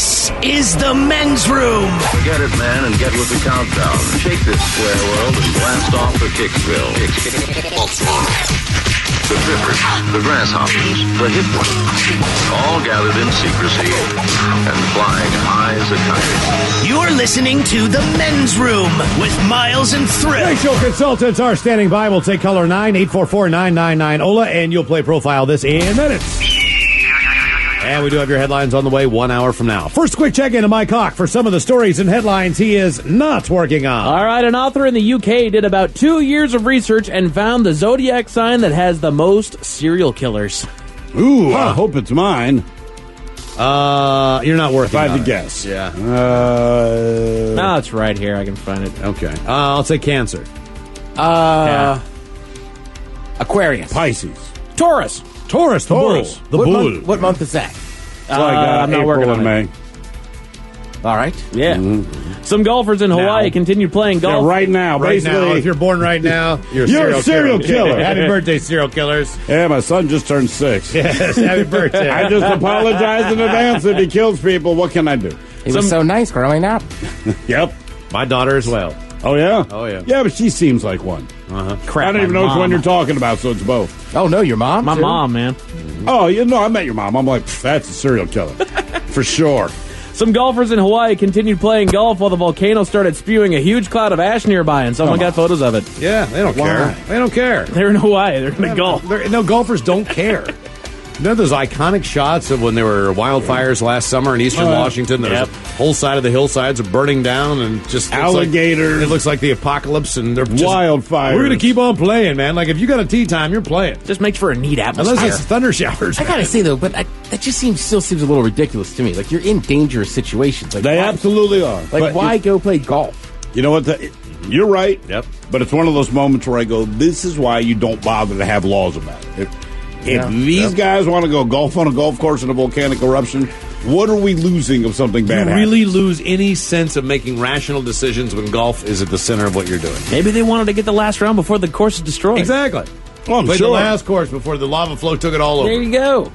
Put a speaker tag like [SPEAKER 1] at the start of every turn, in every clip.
[SPEAKER 1] This is the men's room.
[SPEAKER 2] Forget it, man, and get with the countdown. Shake this square world and blast off for Kicksville. The trippers, the grasshoppers, the hip ones, all gathered in secrecy and flying high as a kite.
[SPEAKER 1] You're listening to the men's room with Miles and Thrill.
[SPEAKER 3] Racial consultants are standing by. We'll take caller 9-844-999-OLA, and you'll play profile this in minutes. And we do have your headlines on the way 1 hour from now. First, quick check-in to Mike Hawk for some of the stories and headlines he is not working on.
[SPEAKER 4] All right, an author in the UK did about 2 years of research and found the zodiac sign that has the most serial killers.
[SPEAKER 5] Ooh, I hope it's mine.
[SPEAKER 3] You're not working on it.
[SPEAKER 5] If I had to guess.
[SPEAKER 3] Yeah.
[SPEAKER 4] No, it's right here. I can find it.
[SPEAKER 3] Okay. I'll say Cancer.
[SPEAKER 6] Aquarius.
[SPEAKER 5] Pisces.
[SPEAKER 4] Taurus.
[SPEAKER 3] Taurus, the bull. The bull.
[SPEAKER 6] What month is that?
[SPEAKER 5] So I got
[SPEAKER 4] I'm not
[SPEAKER 5] April
[SPEAKER 4] working
[SPEAKER 5] and
[SPEAKER 4] on it.
[SPEAKER 5] May.
[SPEAKER 6] All right.
[SPEAKER 4] Yeah. Some golfers in Hawaii continued playing golf.
[SPEAKER 5] Yeah, right now.
[SPEAKER 3] Right
[SPEAKER 5] basically,
[SPEAKER 3] now, if you're born right now, you're
[SPEAKER 5] a serial killer.
[SPEAKER 3] Happy birthday, serial killers.
[SPEAKER 5] Yeah, my son just turned 6.
[SPEAKER 3] Yes, happy birthday.
[SPEAKER 5] I just apologize in advance if he kills people. What can I do?
[SPEAKER 6] He was so nice growing up.
[SPEAKER 5] Yep.
[SPEAKER 3] My daughter as well.
[SPEAKER 5] Oh, yeah?
[SPEAKER 3] Oh, yeah.
[SPEAKER 5] Yeah, but she seems like one.
[SPEAKER 4] Crap,
[SPEAKER 5] I don't even
[SPEAKER 4] my
[SPEAKER 5] know which
[SPEAKER 4] mom.
[SPEAKER 5] one you're talking about, so it's both.
[SPEAKER 6] Oh, no, your mom?
[SPEAKER 4] My
[SPEAKER 6] too?
[SPEAKER 4] mom, man.
[SPEAKER 5] Oh, you know, I met your mom. I'm like, that's a serial killer. For sure.
[SPEAKER 4] Some golfers in Hawaii continued playing golf while the volcano started spewing a huge cloud of ash nearby, and someone got photos of it.
[SPEAKER 3] Yeah, they don't care. They don't care.
[SPEAKER 4] They're in Hawaii. They're going to golf.
[SPEAKER 3] No, golfers don't care. You know those iconic shots of when there were wildfires last summer in eastern Washington? There's a whole side of the hillsides are burning down and just
[SPEAKER 5] alligators.
[SPEAKER 3] It looks like the apocalypse, and they're just
[SPEAKER 5] wildfires.
[SPEAKER 3] We're going to keep on playing, man. Like if you got a tee time, you're playing.
[SPEAKER 4] Just makes for a neat atmosphere.
[SPEAKER 3] Unless it's thunder showers.
[SPEAKER 6] I gotta say though, but that just still seems a little ridiculous to me. Like you're in dangerous situations. Like
[SPEAKER 5] They
[SPEAKER 6] why,
[SPEAKER 5] absolutely are.
[SPEAKER 6] Like
[SPEAKER 5] But
[SPEAKER 6] why go play golf?
[SPEAKER 5] You know what? You're right.
[SPEAKER 3] Yep.
[SPEAKER 5] But it's one of those moments where I go, this is why you don't bother to have laws about it. If these guys want to go golf on a golf course in a volcanic eruption, what are we losing of something bad
[SPEAKER 3] You
[SPEAKER 5] happens?
[SPEAKER 3] really lose any sense of making rational decisions when golf is at the center of what you're doing.
[SPEAKER 4] Maybe they wanted to get the last round before the course is destroyed.
[SPEAKER 3] Exactly.
[SPEAKER 5] Well, I'm
[SPEAKER 3] Played
[SPEAKER 5] sure.
[SPEAKER 3] the last course before the lava flow took it all over.
[SPEAKER 4] There you go.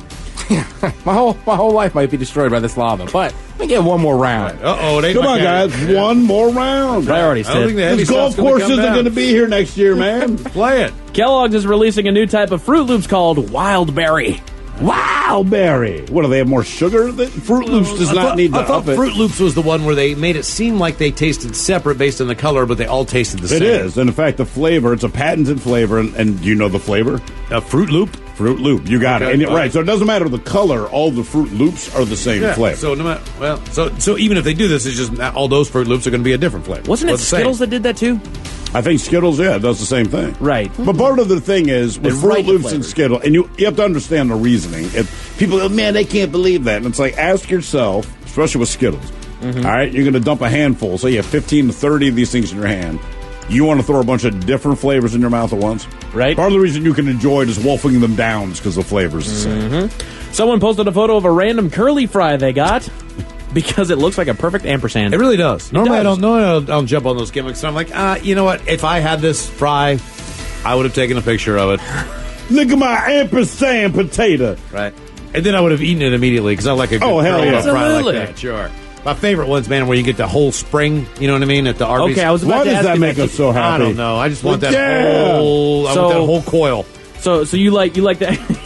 [SPEAKER 6] My whole life might be destroyed by this lava, but let me get one more round.
[SPEAKER 3] Uh-oh, it ain't
[SPEAKER 5] Come
[SPEAKER 3] my
[SPEAKER 5] on,
[SPEAKER 3] caddy.
[SPEAKER 5] guys. One more round.
[SPEAKER 4] Priorities,
[SPEAKER 3] I don't think the heavy
[SPEAKER 5] This golf
[SPEAKER 3] stuff's gonna
[SPEAKER 5] course
[SPEAKER 3] come
[SPEAKER 5] isn't
[SPEAKER 3] down.
[SPEAKER 5] going to be here next year, man.
[SPEAKER 3] Play it.
[SPEAKER 4] Kellogg's is releasing a new type of Fruit Loops called Wild Berry.
[SPEAKER 5] Wildberry. What, do they have more sugar? Fruit Loops does not need to
[SPEAKER 3] I thought
[SPEAKER 5] up it.
[SPEAKER 3] Fruit Loops was the one where they made it seem like they tasted separate based on the color, but they all tasted the same.
[SPEAKER 5] It is. And in fact, the flavor, it's a patented flavor. And do you know the flavor?
[SPEAKER 3] A Fruit Loop?
[SPEAKER 5] Fruit Loop. You got
[SPEAKER 3] Okay.
[SPEAKER 5] it. And right. So it doesn't matter the color. All the Fruit Loops are the same flavor.
[SPEAKER 3] So no matter, so even if they do this, it's just all those Fruit Loops are going to be a different flavor.
[SPEAKER 4] Wasn't it
[SPEAKER 3] What's the same?
[SPEAKER 4] Skittles that did that too?
[SPEAKER 5] I think Skittles, does the same thing.
[SPEAKER 4] Right.
[SPEAKER 5] But part of the thing is, with
[SPEAKER 4] They
[SPEAKER 5] Fruit
[SPEAKER 4] write the
[SPEAKER 5] Loops and
[SPEAKER 4] flavors.
[SPEAKER 5] Skittles, and you have to understand the reasoning. If people go, man, they can't believe that. And it's like, ask yourself, especially with Skittles, all right, you're going to dump a handful. Say you have 15 to 30 of these things in your hand. You want to throw a bunch of different flavors in your mouth at once?
[SPEAKER 4] Right.
[SPEAKER 5] Part of the reason you can enjoy it is wolfing them down is because the flavor's the same.
[SPEAKER 4] Someone posted a photo of a random curly fry they got because it looks like a perfect ampersand.
[SPEAKER 3] It really does. Normally,
[SPEAKER 4] does.
[SPEAKER 3] I don't jump on those gimmicks. So I'm like, you know what? If I had this fry, I would have taken a picture of it.
[SPEAKER 5] Look at my ampersand potato.
[SPEAKER 3] Right. And then I would have eaten it immediately because I like a good
[SPEAKER 5] Oh, hell
[SPEAKER 3] curly
[SPEAKER 5] yeah.
[SPEAKER 3] fry like
[SPEAKER 4] Absolutely.
[SPEAKER 3] that. Sure. My favorite ones, man, where you get the whole spring, you know what I mean, at the Arby's.
[SPEAKER 4] Okay, I was about
[SPEAKER 5] Why
[SPEAKER 4] to
[SPEAKER 5] does
[SPEAKER 4] ask
[SPEAKER 5] that
[SPEAKER 4] you
[SPEAKER 5] make us so happy?
[SPEAKER 3] I don't know. I just want that
[SPEAKER 5] Yeah.
[SPEAKER 3] whole. I want that whole coil.
[SPEAKER 4] So you like that?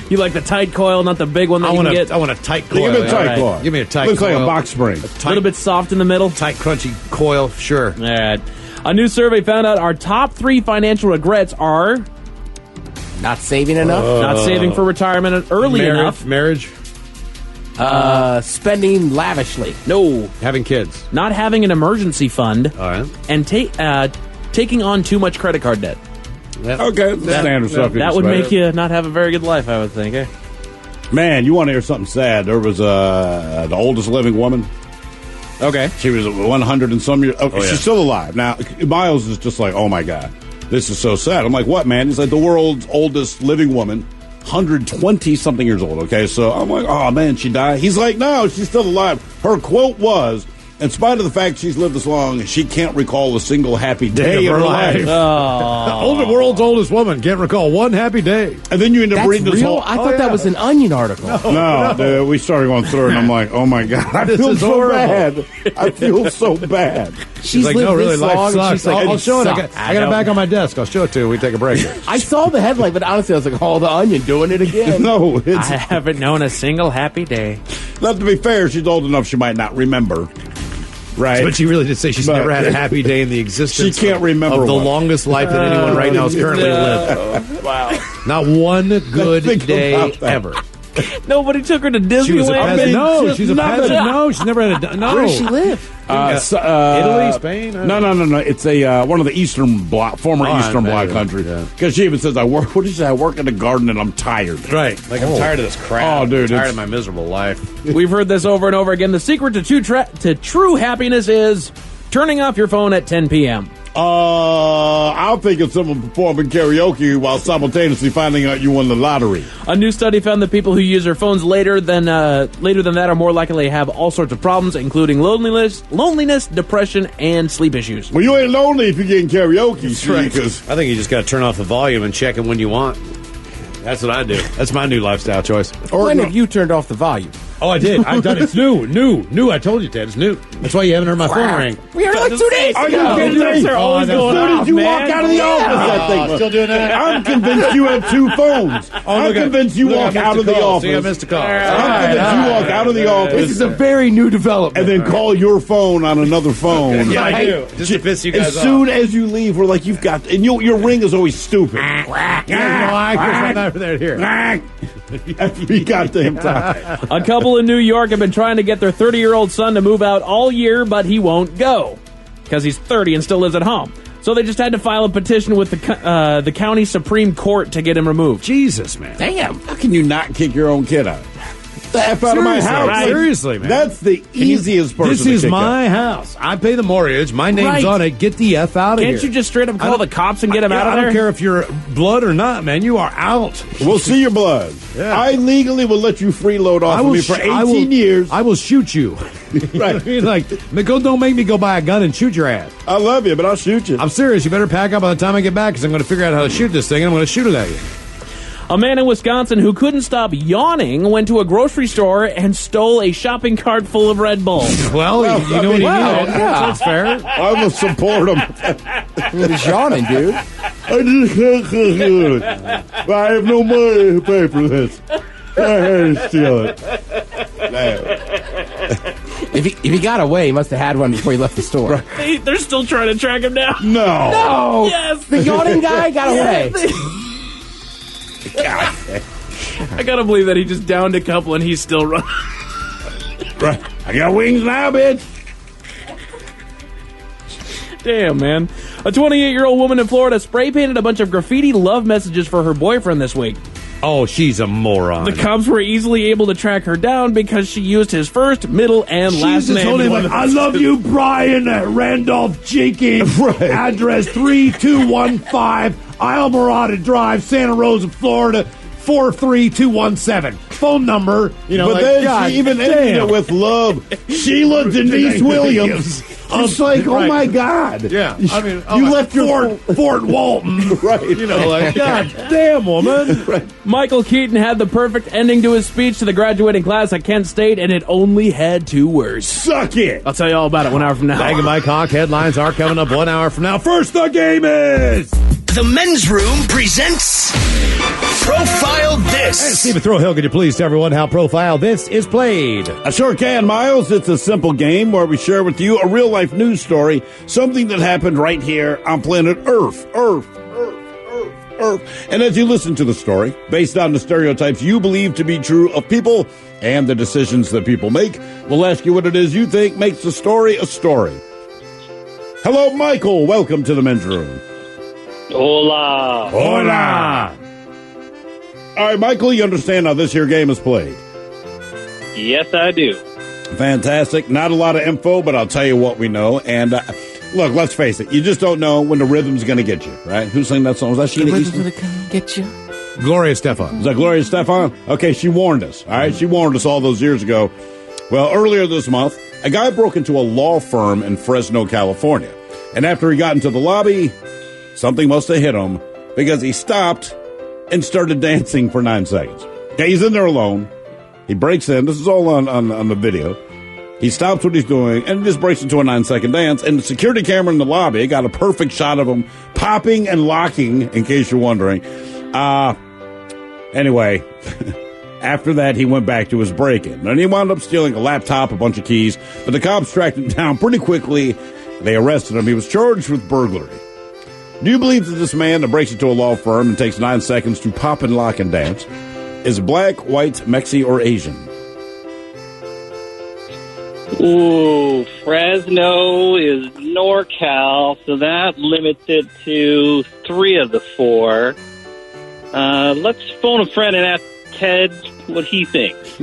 [SPEAKER 4] You like the tight coil, not the big one that
[SPEAKER 3] I
[SPEAKER 4] you
[SPEAKER 3] want
[SPEAKER 4] can get.
[SPEAKER 3] I want a tight coil.
[SPEAKER 5] Give me a tight
[SPEAKER 4] right.
[SPEAKER 5] claw.
[SPEAKER 3] Give me a tight
[SPEAKER 5] Looks
[SPEAKER 3] coil.
[SPEAKER 5] like a box spring.
[SPEAKER 3] A
[SPEAKER 4] A
[SPEAKER 3] tight,
[SPEAKER 4] little bit soft in the middle.
[SPEAKER 3] tight, crunchy coil. Sure.
[SPEAKER 4] All right. A new survey found out our top 3 financial regrets are
[SPEAKER 6] Not saving enough.
[SPEAKER 4] not saving for retirement early enough.
[SPEAKER 3] Marriage.
[SPEAKER 6] Spending lavishly.
[SPEAKER 4] No,
[SPEAKER 3] Having kids.
[SPEAKER 4] not having an emergency fund,
[SPEAKER 3] All right.
[SPEAKER 4] and taking on too much credit card debt.
[SPEAKER 5] Okay, the standard stuff.
[SPEAKER 4] That would make you not have a very good life, I would think. Eh?
[SPEAKER 5] Man, you want to hear something sad? There was the oldest living woman.
[SPEAKER 4] Okay.
[SPEAKER 5] She was 100 and some years. Okay,
[SPEAKER 3] Oh, yeah.
[SPEAKER 5] she's still alive. Now, Miles is just like, oh my God, this is so sad. I'm like, what, man? He's like the world's oldest living woman, 120-something years old, okay? So I'm like, oh man, she died. He's like, no, she's still alive. Her quote was, in spite of the fact she's lived this long, she can't recall a single happy day of her life.
[SPEAKER 3] The world's oldest woman can't recall one happy day.
[SPEAKER 5] And then you end up
[SPEAKER 6] That's
[SPEAKER 5] reading this
[SPEAKER 6] real?
[SPEAKER 5] whole...
[SPEAKER 6] I thought that was an Onion article.
[SPEAKER 5] No, dude, we started going through it, and I'm like, oh my God, I feel
[SPEAKER 3] is
[SPEAKER 5] so
[SPEAKER 3] horrible.
[SPEAKER 5] bad. I feel so bad.
[SPEAKER 6] She's
[SPEAKER 3] like,
[SPEAKER 6] lived
[SPEAKER 3] no, really,
[SPEAKER 6] this
[SPEAKER 3] life
[SPEAKER 6] long, and
[SPEAKER 3] sucks.
[SPEAKER 6] she's like,
[SPEAKER 3] I'll show it. I
[SPEAKER 6] sucks.
[SPEAKER 3] got it back on my desk. I'll show it to you. We take a break here.
[SPEAKER 6] I saw the headline, but honestly, I was like, oh, the Onion doing it again.
[SPEAKER 5] No,
[SPEAKER 4] I
[SPEAKER 5] it's
[SPEAKER 4] haven't known a single happy day.
[SPEAKER 5] not to be fair. She's old enough; she might not remember. Right,
[SPEAKER 3] But she really did say she's
[SPEAKER 5] But-
[SPEAKER 3] never had a happy day in the existence.
[SPEAKER 5] She can't remember
[SPEAKER 3] of the
[SPEAKER 5] one.
[SPEAKER 3] longest life that anyone right now has currently lived.
[SPEAKER 4] Wow.
[SPEAKER 3] Not one good
[SPEAKER 5] Think
[SPEAKER 3] day
[SPEAKER 5] about that.
[SPEAKER 3] ever.
[SPEAKER 4] Nobody took her to
[SPEAKER 3] She was a
[SPEAKER 4] Disneyland.
[SPEAKER 3] peasant. No,
[SPEAKER 5] just
[SPEAKER 3] she's a
[SPEAKER 5] nothing.
[SPEAKER 3] peasant. No, she's never had a. No.
[SPEAKER 6] Where does she live?
[SPEAKER 3] Italy, Spain? I don't
[SPEAKER 5] No. It's a one of the Eastern Bloc, former
[SPEAKER 3] Oh, I
[SPEAKER 5] Eastern Bloc
[SPEAKER 3] imagine,
[SPEAKER 5] countries.
[SPEAKER 3] yeah.
[SPEAKER 5] Because she even says, "I work." What did she say? I work in the garden and I'm tired.
[SPEAKER 3] Right. Like, I'm tired of this crap.
[SPEAKER 5] Oh, dude,
[SPEAKER 3] I'm tired
[SPEAKER 5] it's-
[SPEAKER 3] of my miserable life.
[SPEAKER 4] We've heard this over and over again. The secret to true happiness is turning off your phone at 10 p.m.
[SPEAKER 5] I'll think of someone performing karaoke while simultaneously finding out you won the lottery.
[SPEAKER 4] A new study found that people who use their phones later than that are more likely to have all sorts of problems, including loneliness, depression, and sleep issues.
[SPEAKER 5] Well, you ain't lonely if you're getting karaoke.
[SPEAKER 3] Right.
[SPEAKER 5] Because
[SPEAKER 3] I think you just got to turn off the volume and check it when you want. That's what I do. That's my new lifestyle choice.
[SPEAKER 6] When have you turned off the volume?
[SPEAKER 3] Oh, I did. I've done it. It's new. I told you, Ted. It's new. That's why you haven't heard my phone ring.
[SPEAKER 6] We heard like 2 days
[SPEAKER 5] Are you
[SPEAKER 6] ago.
[SPEAKER 5] kidding me?
[SPEAKER 4] They're always
[SPEAKER 5] As
[SPEAKER 4] going
[SPEAKER 5] soon
[SPEAKER 4] off,
[SPEAKER 5] as you
[SPEAKER 4] man.
[SPEAKER 5] walk out of the office, that thing.
[SPEAKER 3] Still doing that?
[SPEAKER 5] I'm convinced you have two phones. I'm convinced you walk out of the office.
[SPEAKER 3] See, I missed a call.
[SPEAKER 5] I'm convinced you walk out of the
[SPEAKER 6] This
[SPEAKER 5] office
[SPEAKER 6] is a very new development.
[SPEAKER 5] and then call your phone on another phone.
[SPEAKER 3] Yeah, I do. Just to piss you guys
[SPEAKER 5] As
[SPEAKER 3] off.
[SPEAKER 5] soon as you leave, we're like, you've got, and your ring is always stupid. Every goddamn time.
[SPEAKER 4] A couple in New York have been trying to get their 30-year-old son to move out all year, but he won't go because he's 30 and still lives at home. So they just had to file a petition with the county Supreme Court to get him removed.
[SPEAKER 3] Jesus, man.
[SPEAKER 6] Damn.
[SPEAKER 5] How can you not kick your own kid out? The F out of my
[SPEAKER 3] Seriously,
[SPEAKER 5] house.
[SPEAKER 3] right. Seriously, man.
[SPEAKER 5] That's the easiest person
[SPEAKER 3] This
[SPEAKER 5] to
[SPEAKER 3] is
[SPEAKER 5] kick
[SPEAKER 3] my
[SPEAKER 5] out.
[SPEAKER 3] house. I pay the mortgage. My name's
[SPEAKER 4] Right.
[SPEAKER 3] on it. Get the F out of here.
[SPEAKER 4] Can't you just straight up
[SPEAKER 3] I
[SPEAKER 4] call
[SPEAKER 3] don't-
[SPEAKER 4] the cops and get him
[SPEAKER 3] Yeah,
[SPEAKER 4] out of
[SPEAKER 3] I
[SPEAKER 4] there?
[SPEAKER 3] don't care if you're blood or not, man. You are out.
[SPEAKER 5] We'll see your blood.
[SPEAKER 3] Yeah.
[SPEAKER 5] I legally will let you freeload off of me for 18 years.
[SPEAKER 3] I will shoot you.
[SPEAKER 5] Right.
[SPEAKER 3] I mean, like, don't make me go buy a gun and shoot your ass.
[SPEAKER 5] I love you, but I'll shoot you.
[SPEAKER 3] I'm serious. You better pack up by the time I get back because I'm going to figure out how to shoot this thing and I'm going to shoot it at you.
[SPEAKER 4] A man in Wisconsin who couldn't stop yawning went to a grocery store and stole a shopping cart full of Red Bull.
[SPEAKER 3] Well, you know what he
[SPEAKER 6] well,
[SPEAKER 3] needed.
[SPEAKER 6] yeah.
[SPEAKER 3] That's fair.
[SPEAKER 5] I will support him.
[SPEAKER 6] He's yawning, dude.
[SPEAKER 5] I just can't do it. I have no money to pay for this. I had to steal it.
[SPEAKER 6] If he got away, he must have had one before he left the store.
[SPEAKER 4] They're still trying to track him down.
[SPEAKER 5] No.
[SPEAKER 6] Oh,
[SPEAKER 4] Yes.
[SPEAKER 6] the yawning guy got away.
[SPEAKER 4] I gotta believe that he just downed a couple and he's still running.
[SPEAKER 5] Right. I got wings now, bitch.
[SPEAKER 4] Damn, man. A 28-year-old woman in Florida spray painted a bunch of graffiti love messages for her boyfriend this week.
[SPEAKER 3] Oh, she's a moron.
[SPEAKER 4] The cops were easily able to track her down because she used his first, middle, and last name.
[SPEAKER 3] I love you, Brian at Randolph Jenkins.
[SPEAKER 5] Right.
[SPEAKER 3] Address 3215 Islamorada Drive, Santa Rosa, Florida, 43217. Phone number,
[SPEAKER 5] But then she even ended it with love. Sheila Denise Williams. It's like, oh
[SPEAKER 3] Right.
[SPEAKER 5] my God.
[SPEAKER 3] Yeah, I mean,
[SPEAKER 5] you left your
[SPEAKER 3] Fort Walton.
[SPEAKER 5] right.
[SPEAKER 3] Like, God damn, woman.
[SPEAKER 4] Michael Keaton had the perfect ending to his speech to the graduating class at Kent State, and it only had 2 words.
[SPEAKER 5] Suck it.
[SPEAKER 4] I'll tell you all about it 1 hour from now.
[SPEAKER 3] Bag and Mike Hawk headlines are coming up 1 hour from now. First, the game is.
[SPEAKER 1] The Men's Room presents Profile This.
[SPEAKER 3] And Stephen Throwhill, could you please tell everyone how Profile This is played?
[SPEAKER 5] I sure can, Miles. It's a simple game where we share with you a real-life news story, something that happened right here on planet Earth. Earth. And as you listen to the story, based on the stereotypes you believe to be true of people and the decisions that people make, we'll ask you what it is you think makes a story a story. Hello, Michael. Welcome to the Men's Room.
[SPEAKER 7] Hola.
[SPEAKER 3] Hola!
[SPEAKER 5] All right, Michael, you understand how this here game is played.
[SPEAKER 7] Yes, I do.
[SPEAKER 5] Fantastic. Not a lot of info, but I'll tell you what we know. And look, let's face it. You just don't know when the rhythm's going to get you, right? Who sang that song? Was that Sheena Easton?
[SPEAKER 6] Get you.
[SPEAKER 3] Gloria Stefan.
[SPEAKER 5] Was that Gloria Stefan? Okay, she warned us. All right, she warned us all those years ago. Well, earlier this month, A guy broke into a law firm in Fresno, California. And after he got into the lobby, something must have hit him because he stopped and started dancing for 9 seconds. Okay, he's in there alone. He breaks in. This is all on the video. He stops what he's doing and just breaks into a 9-second dance. And the security camera in the lobby got a perfect shot of him popping and locking, in case you're wondering. Anyway, after that, he went back to his break-in. And he wound up stealing a laptop, a bunch of keys. But the cops tracked him down pretty quickly. They arrested him. He was charged with burglary. Do you believe that this man that breaks into a law firm and takes 9 seconds to pop and lock and dance is black, white, Mexi, or Asian?
[SPEAKER 7] Ooh, Fresno is NorCal, so that limits it to 3 of the 4. Let's phone a friend and ask Ted what he thinks.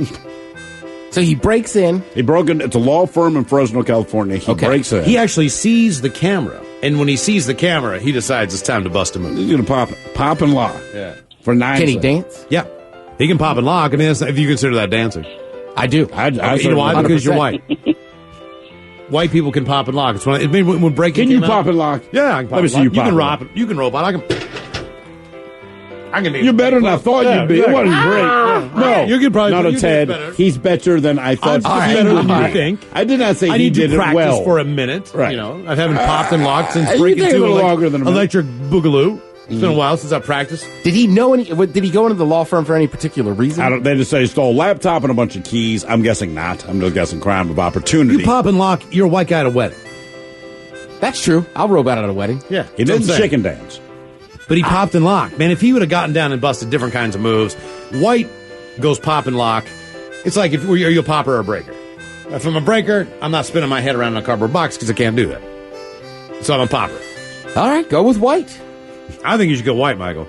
[SPEAKER 6] So he breaks in.
[SPEAKER 5] He broke in. It's a law firm in Fresno, California. He breaks in.
[SPEAKER 3] He actually sees the camera. And when he sees the camera, he decides it's time to bust a move.
[SPEAKER 5] He's going to pop and lock.
[SPEAKER 3] Yeah.
[SPEAKER 5] For 9
[SPEAKER 6] Can he
[SPEAKER 5] seconds.
[SPEAKER 6] dance?
[SPEAKER 3] Yeah. He can pop and lock. I mean, if you consider that dancing.
[SPEAKER 6] I do.
[SPEAKER 3] You know why? Because you're
[SPEAKER 6] 100%.
[SPEAKER 3] white. White people can pop and lock. It's when breaking.
[SPEAKER 5] Can you pop and lock?
[SPEAKER 3] Yeah, I can pop
[SPEAKER 5] Let me
[SPEAKER 3] and
[SPEAKER 5] see
[SPEAKER 3] lock.
[SPEAKER 5] you
[SPEAKER 3] You
[SPEAKER 5] pop
[SPEAKER 3] can
[SPEAKER 5] and
[SPEAKER 3] rope
[SPEAKER 5] lock.
[SPEAKER 3] it. You can rope it. I can.
[SPEAKER 5] You're better than I thought you'd be. It wasn't great. No,
[SPEAKER 3] You could probably-
[SPEAKER 5] not
[SPEAKER 3] you
[SPEAKER 5] a
[SPEAKER 3] did
[SPEAKER 5] Ted.
[SPEAKER 3] better.
[SPEAKER 5] He's better than I thought.
[SPEAKER 3] I'm
[SPEAKER 5] he
[SPEAKER 3] better
[SPEAKER 5] would
[SPEAKER 3] than you
[SPEAKER 5] be.
[SPEAKER 3] think.
[SPEAKER 5] I did not say
[SPEAKER 3] I
[SPEAKER 5] he
[SPEAKER 3] need
[SPEAKER 5] did
[SPEAKER 3] to
[SPEAKER 5] it
[SPEAKER 3] practice
[SPEAKER 5] well.
[SPEAKER 3] for a minute.
[SPEAKER 5] Right.
[SPEAKER 3] You know, I haven't popped and locked since
[SPEAKER 5] you
[SPEAKER 3] breaking
[SPEAKER 5] take a
[SPEAKER 3] into
[SPEAKER 5] little longer than a minute.
[SPEAKER 3] electric boogaloo. It's been a while since I practiced.
[SPEAKER 6] Did he know any? Did he go into the law firm for any particular reason?
[SPEAKER 5] They just say he stole a laptop and a bunch of keys. I'm guessing not. I'm just guessing crime of opportunity.
[SPEAKER 3] You pop and lock. You're a white guy at a wedding.
[SPEAKER 6] That's true. I'll robe out at a wedding.
[SPEAKER 3] Yeah,
[SPEAKER 5] He
[SPEAKER 3] that's what I'm
[SPEAKER 5] didn't
[SPEAKER 3] saying.
[SPEAKER 5] chicken dance.
[SPEAKER 3] But he popped and locked. Man, if he would have gotten down and busted different kinds of moves, white goes pop and lock. It's like are you a popper or a breaker? If I'm a breaker, I'm not spinning my head around in a cardboard box because I can't do that. So I'm a popper.
[SPEAKER 6] All right, go with white.
[SPEAKER 3] I think you should go white, Michael.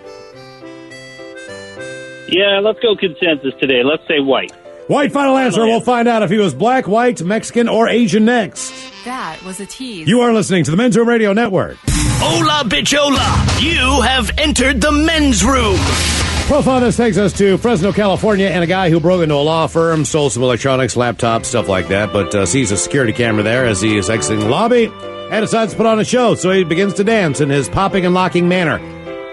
[SPEAKER 7] Yeah, let's go consensus today. Let's say white.
[SPEAKER 3] White, final answer. We'll find out if he was black, white, Mexican, or Asian next.
[SPEAKER 8] That was a tease.
[SPEAKER 3] You are listening to the Men's Room Radio Network.
[SPEAKER 1] Hola, bichola. You have entered the men's room.
[SPEAKER 3] Profile this takes us to Fresno, California, and a guy who broke into a law firm, stole some electronics, laptops, stuff like that, but sees a security camera there as he is exiting the lobby and decides to put on a show, so he begins to dance in his popping and locking manner.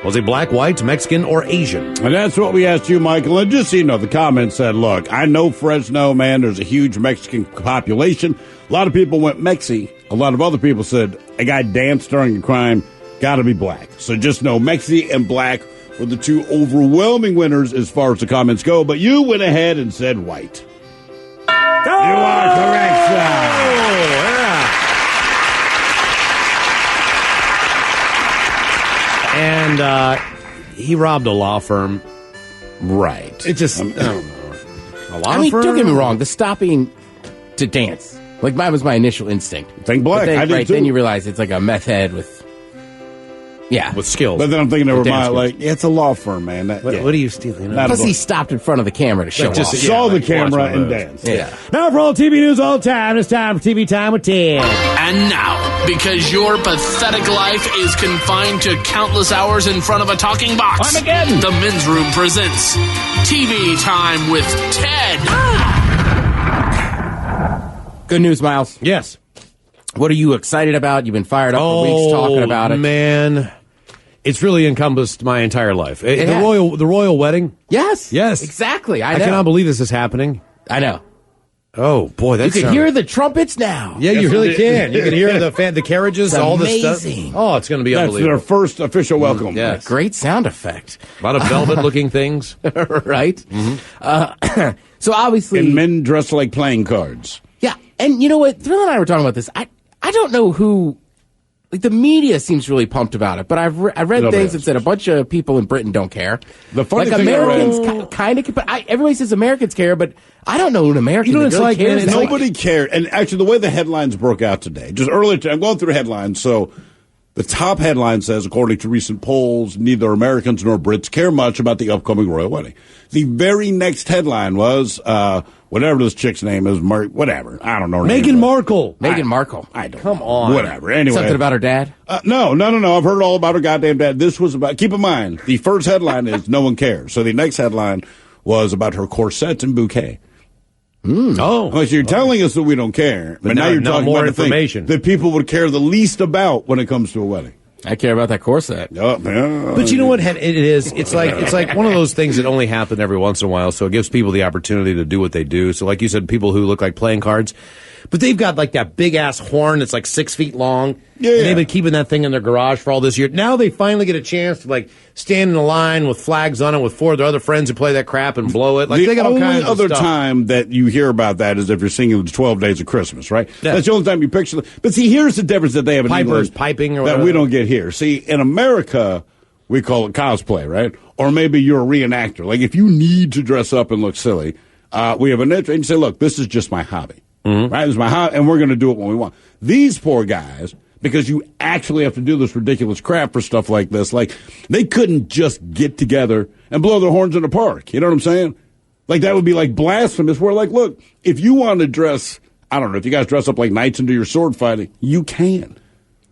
[SPEAKER 3] Was he black, white, Mexican, or Asian?
[SPEAKER 5] And that's what we asked you, Michael. And just so you know, the comments said, look, I know Fresno, man, there's a huge Mexican population. A lot of people went Mexi. A lot of other people said, a guy danced during a crime, got to be black. So just know Mexi and black were the 2 overwhelming winners as far as the comments go. But you went ahead and said white. You are correct, sir.
[SPEAKER 3] And he robbed a law firm.
[SPEAKER 5] Right.
[SPEAKER 3] It just, I don't know. A law
[SPEAKER 6] I mean,
[SPEAKER 3] firm?
[SPEAKER 6] don't get me wrong. The stopping to dance, like that was my initial instinct.
[SPEAKER 5] Think black.
[SPEAKER 6] But then,
[SPEAKER 5] I did
[SPEAKER 6] right,
[SPEAKER 5] too.
[SPEAKER 6] then you realize it's like a meth head with,
[SPEAKER 3] With skills.
[SPEAKER 5] But then I'm thinking, never
[SPEAKER 6] With dance
[SPEAKER 5] mind,
[SPEAKER 6] skills.
[SPEAKER 5] like, it's a law firm, man.
[SPEAKER 3] What are you stealing?
[SPEAKER 5] Not a
[SPEAKER 6] Plus,
[SPEAKER 5] book.
[SPEAKER 6] he stopped in front of the camera to show
[SPEAKER 3] Like, just-
[SPEAKER 6] off.
[SPEAKER 3] yeah,
[SPEAKER 5] Saw the
[SPEAKER 3] like,
[SPEAKER 5] camera
[SPEAKER 3] watch my
[SPEAKER 5] and
[SPEAKER 3] moves.
[SPEAKER 5] danced.
[SPEAKER 6] Yeah.
[SPEAKER 3] Now for all TV news all the time, it's time for TV Time with Ted.
[SPEAKER 9] And now, because your pathetic life is confined to countless hours in front of a talking box,
[SPEAKER 4] Armageddon.
[SPEAKER 9] the Men's Room presents TV Time with Ted.
[SPEAKER 6] Good news, Miles.
[SPEAKER 3] Yes.
[SPEAKER 6] What are you excited about? You've been fired up for weeks talking about it.
[SPEAKER 3] Man, it's really encompassed my entire life. The
[SPEAKER 6] has.
[SPEAKER 3] royal wedding.
[SPEAKER 6] Yes.
[SPEAKER 3] Yes.
[SPEAKER 6] Exactly. I
[SPEAKER 3] I
[SPEAKER 6] know.
[SPEAKER 3] cannot believe this is happening.
[SPEAKER 6] I know.
[SPEAKER 3] Oh boy,
[SPEAKER 6] You
[SPEAKER 3] that's
[SPEAKER 6] can hear the trumpets now.
[SPEAKER 3] Yeah, you really can. You can hear the carriages,
[SPEAKER 6] It's
[SPEAKER 3] all this stuff.
[SPEAKER 6] amazing.
[SPEAKER 3] Oh, it's going to be
[SPEAKER 5] That's their
[SPEAKER 3] unbelievable.
[SPEAKER 5] first official welcome.
[SPEAKER 3] Yeah.
[SPEAKER 6] Great sound effect.
[SPEAKER 3] A lot of velvet-looking things.
[SPEAKER 6] Right?
[SPEAKER 3] Mm-hmm.
[SPEAKER 6] So obviously...
[SPEAKER 5] And men dressed like playing cards.
[SPEAKER 6] Yeah, and you know what? Thrill and I were talking about this. I don't know who... Like, the media seems really pumped about it, but I read
[SPEAKER 5] Nobody
[SPEAKER 6] things that
[SPEAKER 5] else.
[SPEAKER 6] said a bunch of people in Britain don't care.
[SPEAKER 5] The funny
[SPEAKER 6] like,
[SPEAKER 5] thing I
[SPEAKER 6] Americans kind of... But everybody says Americans care, but I don't know an American
[SPEAKER 3] You know,
[SPEAKER 6] that
[SPEAKER 3] it's
[SPEAKER 6] really
[SPEAKER 3] like, man,
[SPEAKER 6] cares.
[SPEAKER 3] it's
[SPEAKER 6] that
[SPEAKER 5] Nobody
[SPEAKER 6] much.
[SPEAKER 5] cared. And actually, the way the headlines broke out today, just earlier today, I'm going through the headlines. So the top headline says, according to recent polls, neither Americans nor Brits care much about the upcoming royal wedding. The very next headline was, whatever this chick's name is, whatever. I don't know her name.
[SPEAKER 3] Meghan Markle.
[SPEAKER 6] Meghan Markle.
[SPEAKER 5] I don't
[SPEAKER 3] Come
[SPEAKER 5] know.
[SPEAKER 3] on.
[SPEAKER 5] Whatever. Anyway.
[SPEAKER 6] Something about her dad?
[SPEAKER 5] No. I've heard all about her goddamn dad. This was about, keep in mind, the first headline is no one cares. So the next headline was about her corsets and bouquet.
[SPEAKER 3] Oh.
[SPEAKER 5] So you're telling us that we don't care, but now you're talking
[SPEAKER 3] more
[SPEAKER 5] about the
[SPEAKER 3] information
[SPEAKER 5] thing that people would care the least about when it comes to a wedding.
[SPEAKER 6] I care about that corset.
[SPEAKER 3] But you know what it is? It's like one of those things that only happen every once in a while, so it gives people the opportunity to do what they do. So like you said, people who look like playing cards, but they've got like that big-ass horn that's like 6 feet long.
[SPEAKER 5] Yeah.
[SPEAKER 3] And they've been keeping that thing in their garage for all this year. Now they finally get a chance to like stand in a line with flags on it with 4 of their other friends who play that crap and blow it. Like
[SPEAKER 5] the
[SPEAKER 3] they got all kinds
[SPEAKER 5] only other
[SPEAKER 3] of stuff.
[SPEAKER 5] time that you hear about that is if you're singing the 12 Days of Christmas, right?
[SPEAKER 3] Yeah.
[SPEAKER 5] That's the only time you picture it. But see, here's the difference that they have in
[SPEAKER 3] Pipers
[SPEAKER 5] England
[SPEAKER 3] piping or
[SPEAKER 5] that
[SPEAKER 3] whatever.
[SPEAKER 5] we don't get here. See, in America, we call it cosplay, right? Or maybe you're a reenactor. Like if you need to dress up and look silly, we have an intro and you say, look, this is just my hobby.
[SPEAKER 3] Mm-hmm.
[SPEAKER 5] Right? This is my hobby, and we're going to do it when we want. These poor guys, because you actually have to do this ridiculous crap for stuff like this, like they couldn't just get together and blow their horns in the park. You know what I'm saying? Like that would be like blasphemous. We're like, look, if you want to dress, I don't know, if you guys dress up like knights and do your sword fighting, you can.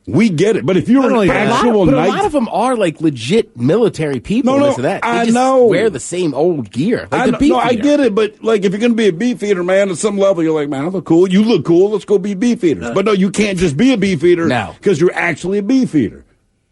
[SPEAKER 5] We get it. But if you're an actual
[SPEAKER 6] But
[SPEAKER 5] knight,
[SPEAKER 6] a lot of them are like legit military people.
[SPEAKER 5] No,
[SPEAKER 6] this and that. They
[SPEAKER 5] I
[SPEAKER 6] just
[SPEAKER 5] know.
[SPEAKER 6] wear the same old gear. Like the beef
[SPEAKER 5] I
[SPEAKER 6] eater.
[SPEAKER 5] get it, but like if you're going to be a beef eater, man, at some level, you're like, man, I look cool. You look cool. Let's go be beef eaters. But no, you can't just be a beef eater because you're actually a beef eater.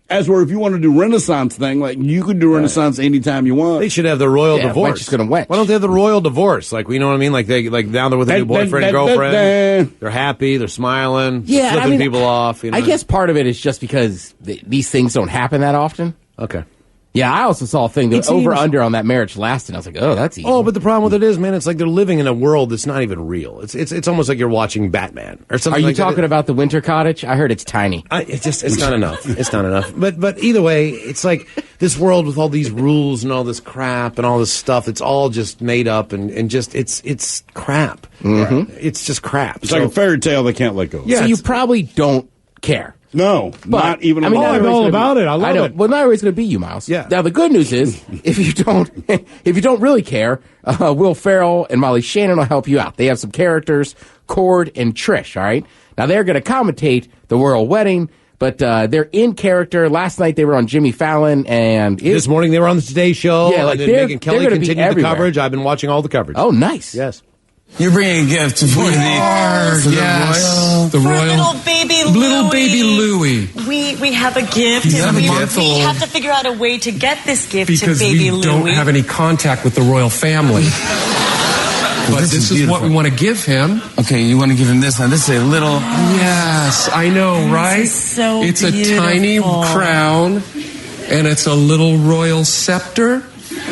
[SPEAKER 5] As where if you want to do Renaissance thing, like you can do Renaissance anytime you want.
[SPEAKER 3] They should have the royal divorce.
[SPEAKER 6] Wench is gonna wench.
[SPEAKER 3] Why don't they have the royal divorce? Like, you know what I mean? Like now they're with a new boyfriend and girlfriend. They're happy. They're smiling.
[SPEAKER 6] Yeah,
[SPEAKER 3] flipping people off. You know?
[SPEAKER 6] I guess part of it is just because these things don't happen that often.
[SPEAKER 3] Okay.
[SPEAKER 6] Yeah, I also saw a thing that over-under on that marriage lasted. I was like, oh, that's easy.
[SPEAKER 3] Oh, but the problem with it is, man, it's like they're living in a world that's not even real. It's almost like you're watching Batman or something.
[SPEAKER 6] Are you
[SPEAKER 3] like
[SPEAKER 6] talking about the winter cottage? I heard it's tiny.
[SPEAKER 3] It's not enough. It's not enough. But either way, it's like this world with all these rules and all this crap and all this stuff. It's all just made up and just it's crap.
[SPEAKER 6] Mm-hmm.
[SPEAKER 3] It's just crap.
[SPEAKER 5] It's like a fairy tale they can't let go.
[SPEAKER 6] Yeah, so you probably don't care.
[SPEAKER 5] No, not even.
[SPEAKER 6] I'm
[SPEAKER 3] all about it. I love it.
[SPEAKER 6] Well, not always going to be you, Miles.
[SPEAKER 3] Yeah.
[SPEAKER 6] Now the good news is, if you don't really care, Will Ferrell and Molly Shannon will help you out. They have some characters, Cord and Trish. All right. Now they're going to commentate the royal wedding, but they're in character. Last night they were on Jimmy Fallon, and
[SPEAKER 3] this morning they were on the Today Show.
[SPEAKER 6] Yeah, like
[SPEAKER 3] and then Megyn Kelly continued the coverage. I've been watching all the coverage.
[SPEAKER 6] Oh, nice.
[SPEAKER 3] Yes.
[SPEAKER 8] You're bringing a gift for the royal
[SPEAKER 10] little baby Louie.
[SPEAKER 8] Little baby Louie.
[SPEAKER 10] We have a gift,
[SPEAKER 8] He's
[SPEAKER 10] and
[SPEAKER 8] a
[SPEAKER 10] we
[SPEAKER 8] month old.
[SPEAKER 10] have to figure out a way to get this gift
[SPEAKER 8] Because
[SPEAKER 10] to baby
[SPEAKER 8] we
[SPEAKER 10] Louie.
[SPEAKER 8] don't have any contact with the royal family. But this is what we want to give him.
[SPEAKER 11] Okay, you want to give him this now. This is a little...
[SPEAKER 8] Yes, I know, right?
[SPEAKER 10] so
[SPEAKER 8] it's
[SPEAKER 10] beautiful.
[SPEAKER 8] a tiny crown, and it's a little royal scepter.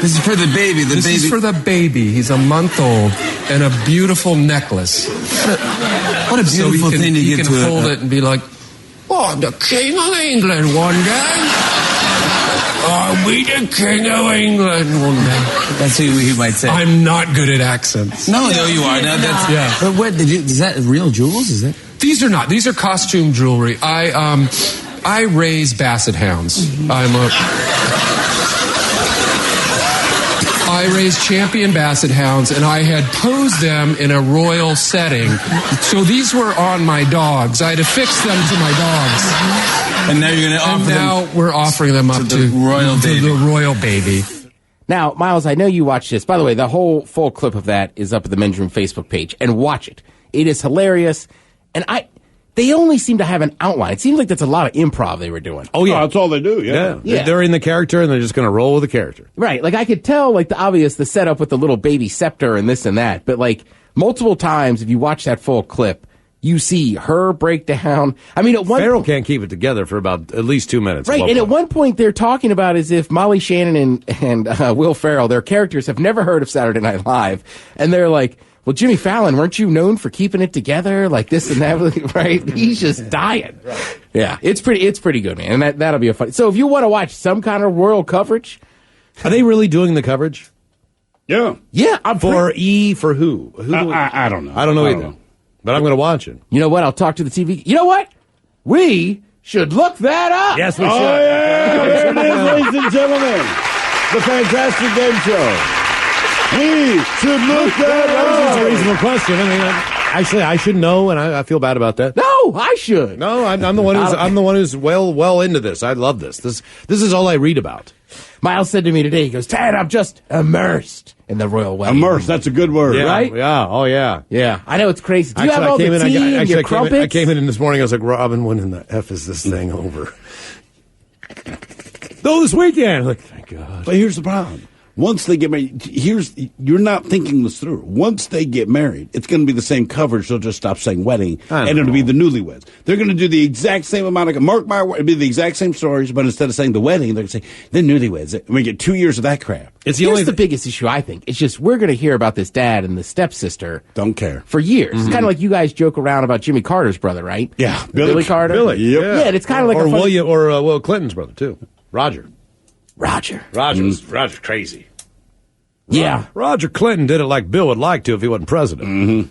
[SPEAKER 11] This is for the baby.
[SPEAKER 8] This is for the baby. He's a month old, and a beautiful necklace.
[SPEAKER 11] What a beautiful thing to give to
[SPEAKER 8] He can hold it and be like, oh, I'm the King of England one day. I'll be the King of England one day.
[SPEAKER 11] That's what he might say.
[SPEAKER 8] I'm not good at accents.
[SPEAKER 11] No, you are. No, that's,
[SPEAKER 8] yeah.
[SPEAKER 11] But what did you? Is that real jewels? Is that?
[SPEAKER 8] These are not. These are costume jewelry. I raise basset hounds. I raised champion basset hounds, and I had posed them in a royal setting. So these were on my dogs. I had affixed them to my dogs.
[SPEAKER 11] And now you're going to offer them.
[SPEAKER 8] Now we're offering them up to
[SPEAKER 11] the royal baby.
[SPEAKER 8] the royal baby.
[SPEAKER 6] Now, Miles, I know you watched this. By the way, the whole full clip of that is up at the Men's Room Facebook page, and watch it. It is hilarious, and they only seem to have an outline. It seems like that's a lot of improv they were doing.
[SPEAKER 3] Oh, yeah.
[SPEAKER 5] That's all they do, yeah.
[SPEAKER 3] They're in the character, and they're just going to roll with the character.
[SPEAKER 6] Right. Like, I could tell, like, the setup with the little baby scepter and this and that. But, like, multiple times, if you watch that full clip, you see her break down. I mean,
[SPEAKER 3] Farrell can't keep it together for about at least 2 minutes.
[SPEAKER 6] Right. And at one point, they're talking about as if Molly Shannon and Will Ferrell, their characters, have never heard of Saturday Night Live. And they're like, well, Jimmy Fallon, weren't you known for keeping it together? Like this and that, right? He's just dying. Right. Yeah, it's pretty good, man. And that'll be a fun. So if you want to watch some kind of royal coverage.
[SPEAKER 3] Are they really doing the coverage?
[SPEAKER 5] Yeah.
[SPEAKER 6] Yeah.
[SPEAKER 3] For who?
[SPEAKER 5] I don't know.
[SPEAKER 3] I don't know either. But I'm going to watch it.
[SPEAKER 6] You know what? I'll talk to the TV. You know what? We should look that up.
[SPEAKER 3] Yes, we should.
[SPEAKER 5] Yeah. There it is, ladies and gentlemen. The Fantastic Game Show. We should look that up.
[SPEAKER 3] That's a reasonable question. I mean, actually, I should know, and I feel bad about that.
[SPEAKER 6] No, I should.
[SPEAKER 3] No, I'm the one who's well into this. I love this. This is all I read about.
[SPEAKER 6] Miles said to me today, he goes, Tad, I'm just immersed in the royal wedding.
[SPEAKER 5] Immerse, that's a good word.
[SPEAKER 3] Yeah,
[SPEAKER 6] Right?
[SPEAKER 3] Yeah. Oh, yeah.
[SPEAKER 6] Yeah, I know it's crazy. Do you
[SPEAKER 3] Actually,
[SPEAKER 6] have all the tea and your crumpets?
[SPEAKER 3] I came in this morning. I was like, Robin, when in the F is this thing over? No, this weekend. Like, thank God.
[SPEAKER 5] But here's the problem. Once they get married, you're not thinking this through. Once they get married, it's going to be the same coverage. They'll just stop saying wedding, and it'll be the newlyweds. They're going to do the exact same amount of, mark my word, it'll be the exact same stories, but instead of saying the wedding, they're going to say the newlyweds. And we get 2 years of that crap.
[SPEAKER 6] Here's the biggest issue, I think. It's just we're going to hear about this dad and the stepsister.
[SPEAKER 5] Don't care.
[SPEAKER 6] For years. It's kind of like you guys joke around about Jimmy Carter's brother, right?
[SPEAKER 5] Yeah.
[SPEAKER 6] Billy Carter.
[SPEAKER 5] Billy. Yep.
[SPEAKER 6] Yeah, and it's kind of like
[SPEAKER 3] or William or Will Clinton's brother too. Roger's crazy.
[SPEAKER 6] Yeah.
[SPEAKER 3] Roger Clinton did it like Bill would like to if he wasn't president.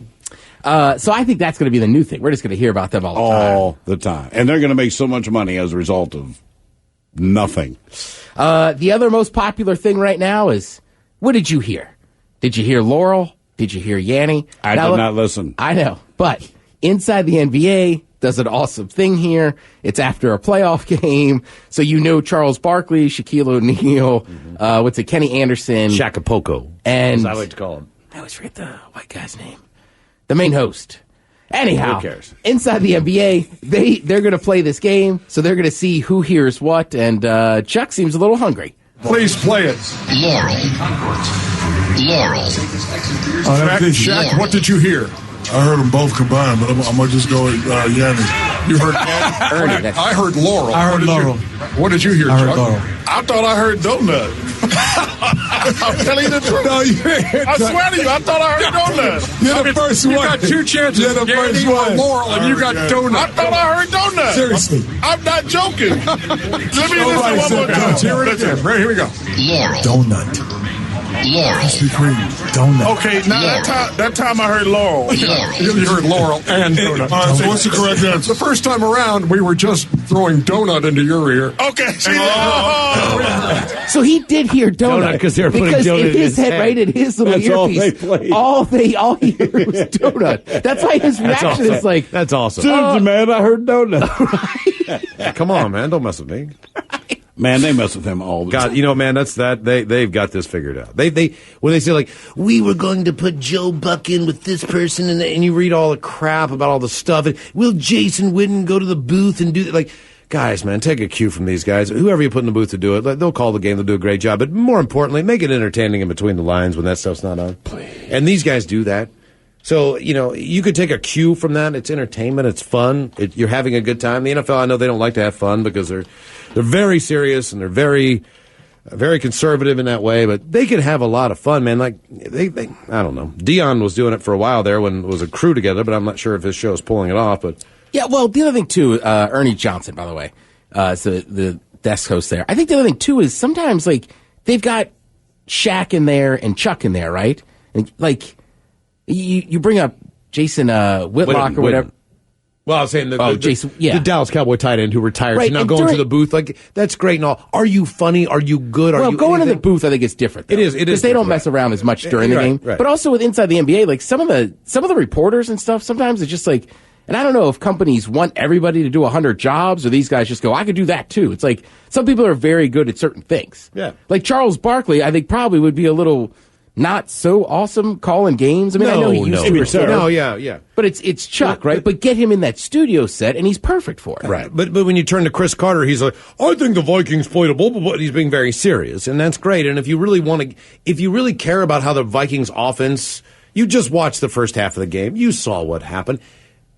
[SPEAKER 6] So I think that's going to be the new thing. We're just going to hear about them all the time.
[SPEAKER 5] And they're going to make so much money as a result of nothing.
[SPEAKER 6] The other most popular thing right now is, what did you hear? Did you hear Laurel? Did you hear Yanni?
[SPEAKER 5] I did not listen.
[SPEAKER 6] I know. But inside the NBA does an awesome thing here. It's after a playoff game. So you know Charles Barkley, Shaquille O'Neal, Kenny Anderson.
[SPEAKER 3] Shacapoko,
[SPEAKER 6] and
[SPEAKER 3] as I like to call him.
[SPEAKER 6] I always forget the white guy's name. The main host. Anyhow,
[SPEAKER 3] Who cares?
[SPEAKER 6] Inside the NBA, they're going to play this game, so they're going to see who hears what, and Chuck seems a little hungry.
[SPEAKER 12] Please play it.
[SPEAKER 2] Laurel.
[SPEAKER 12] Shaq, what did you hear?
[SPEAKER 13] I heard them both combined, but I'm going to just go with Yanni.
[SPEAKER 12] You heard Yanni?
[SPEAKER 6] Ernie,
[SPEAKER 12] I heard Laurel.
[SPEAKER 13] I heard Laurel.
[SPEAKER 12] What did you hear,
[SPEAKER 13] I heard
[SPEAKER 12] Chuck?
[SPEAKER 13] Laurel.
[SPEAKER 12] I thought I heard Donut. I'm telling you the truth.
[SPEAKER 13] No, you
[SPEAKER 12] I swear to you, I thought I heard Donut.
[SPEAKER 13] You're the first one.
[SPEAKER 12] You got two chances.
[SPEAKER 13] You're the first
[SPEAKER 12] Yanni or
[SPEAKER 13] one.
[SPEAKER 12] Laurel, and you got Donut. I thought I heard Donut.
[SPEAKER 13] Seriously.
[SPEAKER 12] I'm not joking. Let me
[SPEAKER 13] Nobody
[SPEAKER 12] listen one more
[SPEAKER 13] said
[SPEAKER 12] time.
[SPEAKER 13] Donut.
[SPEAKER 12] Here it is. Right, here we go.
[SPEAKER 2] Laurel.
[SPEAKER 13] Donut.
[SPEAKER 2] Laurel.
[SPEAKER 13] Krispy Kreme. Donut.
[SPEAKER 12] Okay, now that time I heard Laurel. You heard Laurel and Donut.
[SPEAKER 13] All right, so what's the correct answer?
[SPEAKER 12] The first time around, we were just throwing Donut into your ear. Okay.
[SPEAKER 6] So he did hear Donut
[SPEAKER 3] Because they were putting Donut
[SPEAKER 6] in his head, right in his little
[SPEAKER 5] That's all
[SPEAKER 6] earpiece.
[SPEAKER 5] they played.
[SPEAKER 6] All he heard was Donut. That's why his reaction is like,
[SPEAKER 3] That's awesome.
[SPEAKER 5] Seriously, man, I heard Donut.
[SPEAKER 3] Come on, man, don't mess with me.
[SPEAKER 5] Man, they mess with him all the time.
[SPEAKER 3] God, you know, man, that's that. They've got this figured out. They when they say like we were going to put Joe Buck in with this person, and you read all the crap about all the stuff. And will Jason Witten go to the booth and do like? Guys, man, take a cue from these guys. Whoever you put in the booth to do it, they'll call the game. They'll do a great job. But more importantly, make it entertaining in between the lines when that stuff's not on. Please. And these guys do that. So, you know, you could take a cue from that. It's entertainment. It's fun. You're having a good time. The NFL, I know they don't like to have fun because they're very serious and they're very, very conservative in that way. But they could have a lot of fun, man. Like, they I don't know. Dion was doing it for a while there when it was a crew together, but I'm not sure if his show's pulling it off. But
[SPEAKER 6] yeah, well, the other thing, too, Ernie Johnson, by the way, so the desk host there. I think the other thing, too, is sometimes, like, they've got Shaq in there and Chuck in there, right? And, like, you bring up Jason Whitlock or whatever.
[SPEAKER 3] Well, I was saying the Dallas Cowboy tight end who retired.
[SPEAKER 6] Right,
[SPEAKER 3] So now
[SPEAKER 6] and
[SPEAKER 3] going to the booth, like, that's great and all. Are you funny? Are you good? Are you
[SPEAKER 6] going to the
[SPEAKER 3] anything?
[SPEAKER 6] booth, I think it's different. Though,
[SPEAKER 3] It is
[SPEAKER 6] because they don't mess around as much during the
[SPEAKER 3] Right,
[SPEAKER 6] game.
[SPEAKER 3] right.
[SPEAKER 6] But also with inside the NBA, like some of the reporters and stuff, sometimes it's just like, and I don't know if companies want everybody to do 100 jobs or these guys just go, I could do that too. It's like some people are very good at certain things.
[SPEAKER 3] Yeah.
[SPEAKER 6] Like Charles Barkley, I think probably would be a little not so awesome calling games. I mean, I know he used to record.
[SPEAKER 3] No, yeah.
[SPEAKER 6] But it's Chuck, right? But get him in that studio set, and he's perfect for it.
[SPEAKER 3] Right. But when you turn to Chris Carter, he's like, I think the Vikings played a blah, blah, blah. He's being very serious, and that's great. And if you really care about how the Vikings offense, you just watched the first half of the game. You saw what happened.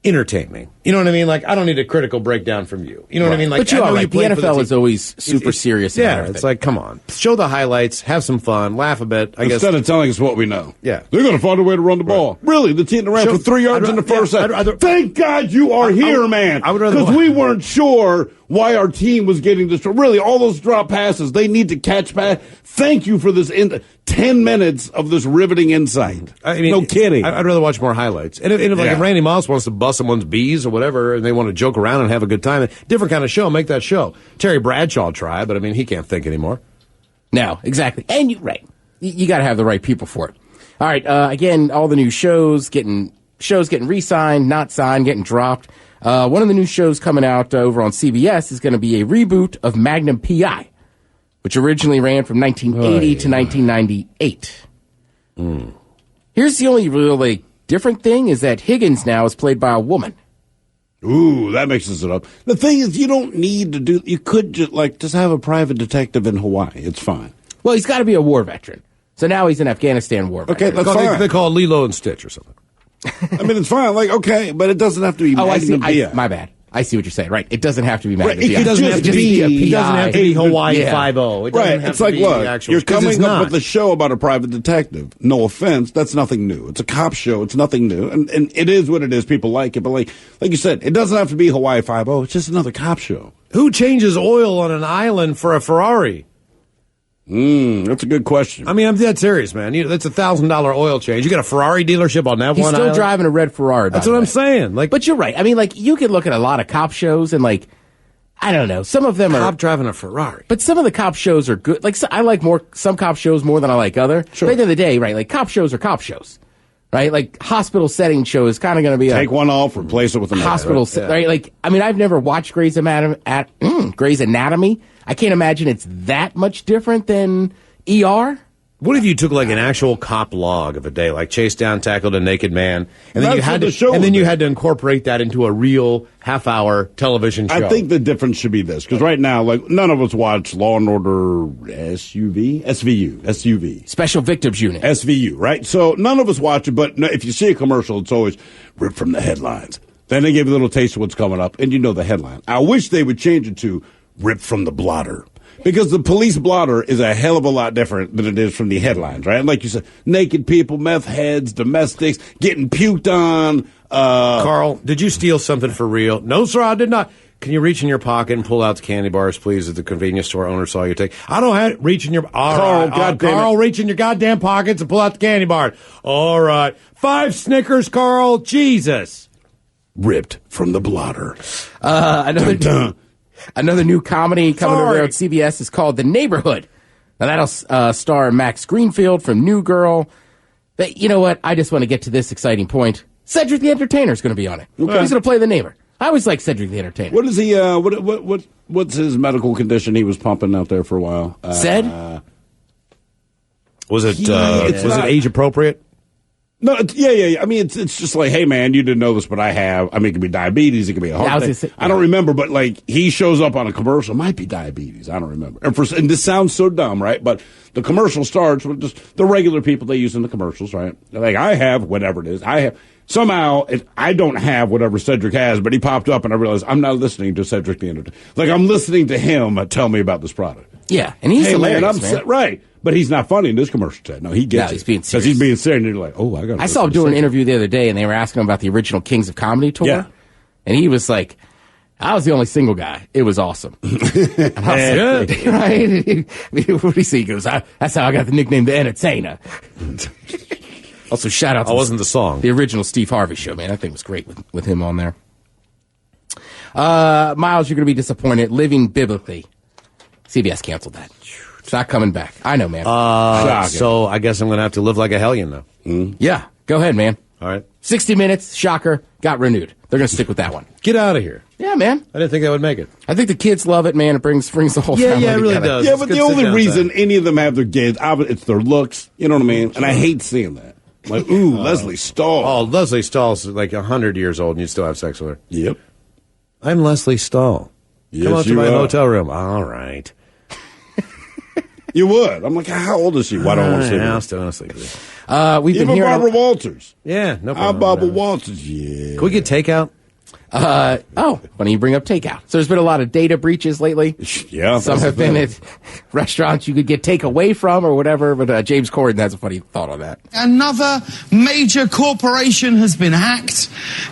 [SPEAKER 3] Entertain me. You know what I mean? Like, I don't need a critical breakdown from you. You know what I mean? Like,
[SPEAKER 6] but you are right. The
[SPEAKER 3] played for
[SPEAKER 6] NFL
[SPEAKER 3] team.
[SPEAKER 6] is always super serious.
[SPEAKER 3] Yeah, it's like, come on. Show the highlights, have some fun, laugh a bit.
[SPEAKER 5] Instead of telling us what we know.
[SPEAKER 3] Yeah.
[SPEAKER 5] They're going to find a way to run the ball. Really? The team ran for 3 yards in the first half. Thank God you are here, man.
[SPEAKER 3] I would rather
[SPEAKER 5] because we weren't sure why our team was getting destroyed. Really, all those drop passes, they need to catch pass. Thank you for this 10 minutes of this riveting insight.
[SPEAKER 3] I mean,
[SPEAKER 5] no kidding.
[SPEAKER 3] I'd rather watch more highlights. And if Randy Moss wants to bust someone's bees or whatever, and they want to joke around and have a good time, different kind of show, make that show. Terry Bradshaw tried, but I mean, he can't think anymore.
[SPEAKER 6] No, exactly. And you got to have the right people for it. All right. Again, all the new shows getting re-signed, not signed, getting dropped. One of the new shows coming out over on CBS is going to be a reboot of Magnum P.I., which originally ran from 1980 to 1998. Here's the only really different thing is that Higgins now is played by a woman.
[SPEAKER 5] Ooh, that mixes it up. The thing is, you don't need to do. You could just have a private detective in Hawaii. It's fine.
[SPEAKER 6] Well, he's got to be a war veteran. So now he's an Afghanistan war veteran.
[SPEAKER 5] Okay, that's fine.
[SPEAKER 3] They call it Lilo and Stitch or something.
[SPEAKER 5] I mean, it's fine. Like, okay, but it doesn't have to be.
[SPEAKER 6] Oh, I see.
[SPEAKER 5] Magnum PI.
[SPEAKER 6] My bad. I see what you're saying. Right. It doesn't have to be Magnum
[SPEAKER 5] Right,
[SPEAKER 6] PI.
[SPEAKER 5] it doesn't have to be.
[SPEAKER 3] It doesn't have to be Hawaii 5-0. It doesn't
[SPEAKER 5] Right.
[SPEAKER 3] have
[SPEAKER 5] It's
[SPEAKER 3] to
[SPEAKER 5] like,
[SPEAKER 3] be the
[SPEAKER 5] look,
[SPEAKER 3] actual,
[SPEAKER 5] you're
[SPEAKER 3] 'cause it's
[SPEAKER 5] coming up
[SPEAKER 3] not.
[SPEAKER 5] with a show about a private detective. No offense, that's nothing new. It's a cop show. It's nothing new, and it is what it is. People like it, but like you said, it doesn't have to be Hawaii 5-0. It's just another cop show.
[SPEAKER 3] Who changes oil on an island for a Ferrari?
[SPEAKER 5] That's a good question.
[SPEAKER 3] I mean, I'm dead serious, man. That's $1,000 oil change. You got a Ferrari dealership on that
[SPEAKER 6] He's
[SPEAKER 3] one
[SPEAKER 6] still
[SPEAKER 3] island?
[SPEAKER 6] driving a red Ferrari.
[SPEAKER 3] That's what I'm saying. Like,
[SPEAKER 6] but you're right. I mean, like, you could look at a lot of cop shows and, like, I don't know. Some of them are
[SPEAKER 3] cop driving a Ferrari.
[SPEAKER 6] But some of the cop shows are good. Like, I like some cop shows more than I like other.
[SPEAKER 5] Sure.
[SPEAKER 6] At the end of the day, right? Like, cop shows are cop shows, right? Like, hospital setting show is kind of going to be
[SPEAKER 5] Take one off, replace it with another.
[SPEAKER 6] hospital, right? Like, I mean, I've never watched Grey's Anatomy. I can't imagine it's that much different than ER.
[SPEAKER 3] What if you took like an actual cop log of a day, like chased down, tackled a naked man, and then you had to incorporate that into a real half-hour television show?
[SPEAKER 5] I think the difference should be this, because right now, like, none of us watch Law and Order SVU,
[SPEAKER 6] Special Victims Unit,
[SPEAKER 5] SVU, right? So none of us watch it, but if you see a commercial, it's always ripped from the headlines. Then they give you a little taste of what's coming up, and you know the headline. I wish they would change it to ripped from the blotter. Because the police blotter is a hell of a lot different than it is from the headlines, right? Like you said, naked people, meth heads, domestics, getting puked on.
[SPEAKER 3] Carl, did you steal something for real? No, sir, I did not. Can you reach in your pocket and pull out the candy bars, please, that the convenience store owner saw you take? I don't have reach in your... Carl, reach in your goddamn pockets and pull out the candy bar. All right. 5 Snickers, Carl. Jesus.
[SPEAKER 5] Ripped from the blotter.
[SPEAKER 6] Another new comedy coming over on CBS is called The Neighborhood. Now, that'll star Max Greenfield from New Girl. But you know what? I just want to get to this exciting point. Cedric the Entertainer is going to be on it. Okay. He's going to play the neighbor. I always like Cedric the Entertainer.
[SPEAKER 5] What is he? What's his medical condition he was pumping out there for a while?
[SPEAKER 3] Was it age appropriate?
[SPEAKER 5] No, yeah. I mean, it's just like, hey, man, you didn't know this, but I have. I mean, it could be diabetes. It could be a heart thing. I don't remember, but like he shows up on a commercial. It might be diabetes. I don't remember. And this sounds so dumb, right? But the commercial starts with just the regular people they use in the commercials, right? They're like, I have whatever it is. Somehow, I don't have whatever Cedric has, but he popped up and I realized I'm not listening to Cedric the Entertainer. Like, I'm listening to him tell me about this product.
[SPEAKER 6] Yeah, and he's hilarious, man.
[SPEAKER 5] Right. But he's not funny in this commercial, Ted. No, he gets it.
[SPEAKER 6] He's being serious.
[SPEAKER 5] Because he's being serious, and you're like, oh,
[SPEAKER 6] I saw him doing an interview the other day, and they were asking him about the original Kings of Comedy tour.
[SPEAKER 5] Yeah.
[SPEAKER 6] And he was like, I was the only single guy. It was awesome. And I was like, right? What do you see? He goes, that's how I got the nickname The Entertainer. Also, shout out to
[SPEAKER 3] wasn't the song.
[SPEAKER 6] The original Steve Harvey show, man. I think it was great with him on there. Miles, you're going to be disappointed. Living Biblically. CBS canceled that. It's not coming back. I know, man.
[SPEAKER 3] So I guess I'm going to have to live like a hellion now.
[SPEAKER 6] Yeah. Go ahead, man.
[SPEAKER 3] All right.
[SPEAKER 6] 60 Minutes, shocker, got renewed. They're going to stick with that one.
[SPEAKER 3] Get out of here.
[SPEAKER 6] Yeah, man.
[SPEAKER 3] I didn't think I would make it.
[SPEAKER 6] I think the kids love it, man. It brings the whole family
[SPEAKER 3] it really
[SPEAKER 6] together.
[SPEAKER 3] does.
[SPEAKER 5] Yeah,
[SPEAKER 3] It's
[SPEAKER 5] but
[SPEAKER 3] good
[SPEAKER 5] the only
[SPEAKER 3] sit-down
[SPEAKER 5] reason
[SPEAKER 3] time.
[SPEAKER 5] any of them have their kids, it's their looks. You know what I mean? And I hate seeing that. Like, ooh, Leslie Stahl.
[SPEAKER 3] Oh, Leslie Stahl's like 100 years old and you still have sex with her.
[SPEAKER 5] Yep.
[SPEAKER 3] I'm Leslie Stahl.
[SPEAKER 5] Yes,
[SPEAKER 3] Come out to
[SPEAKER 5] you
[SPEAKER 3] my
[SPEAKER 5] are.
[SPEAKER 3] hotel room. All right.
[SPEAKER 5] You would. I'm like, how old is she? Why don't I want to sleep with her?
[SPEAKER 3] I'll still want to sleep with her.
[SPEAKER 6] We've been
[SPEAKER 5] Even
[SPEAKER 6] hearing
[SPEAKER 5] Barbara Walters.
[SPEAKER 3] Yeah, no problem.
[SPEAKER 5] I'm Barbara Walters, yeah.
[SPEAKER 3] Can we get takeout?
[SPEAKER 6] Funny you bring up takeout. So there's been a lot of data breaches lately.
[SPEAKER 5] Yeah.
[SPEAKER 6] Some have been at restaurants you could get takeaway from or whatever, but James Corden has a funny thought on that.
[SPEAKER 14] Another major corporation has been hacked.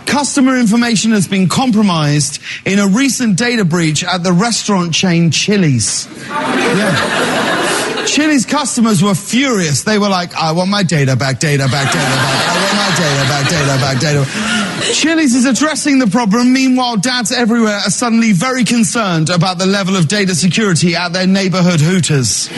[SPEAKER 14] Customer information has been compromised in a recent data breach at the restaurant chain Chili's. Yeah. Chili's customers were furious. They were like, I want my data back, data back, data back. I want my data back, data back, data. Chili's is addressing the problem. Meanwhile, dads everywhere are suddenly very concerned about the level of data security at their neighborhood Hooters.